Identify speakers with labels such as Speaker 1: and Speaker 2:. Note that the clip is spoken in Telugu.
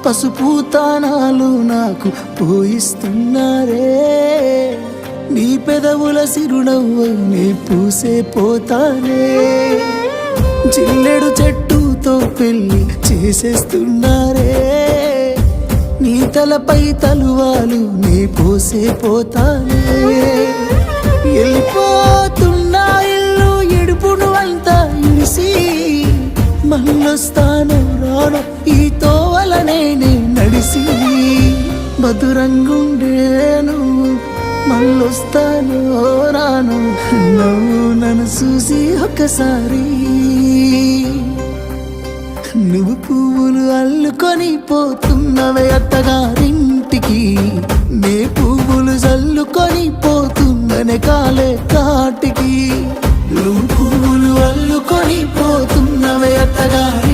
Speaker 1: పసుపు తానాలు నాకు పోయిస్తున్నారే, నీ పెదవుల సిరునవ్వు నీ పూసే పోతానే, జిల్లెడు చెట్టుతో పెళ్లి చేసేస్తున్నారే, నీ తలపై తలువాలు నీ పోసే పోతానే, వెళ్ళిపోతున్నా ఇల్లు ఎడుపును అంతా ఇడిసి, మళ్ళొస్తాను రాను ఈ తోవలనే నడిసి, మధురంగుండేను మళ్ళొస్తాను రాను నువ్వు నన్ను చూసి ఒక్కసారి, నువ్వు పువ్వులు అల్లుకొని పోతున్నవే అత్తగారింటికి, నే పువ్వులు చల్లుకొని పోతున్ననే కాలే కాటికి, నువ్వు పువ్వులు అల్లుకొని పోతున్నవే అత్తగారి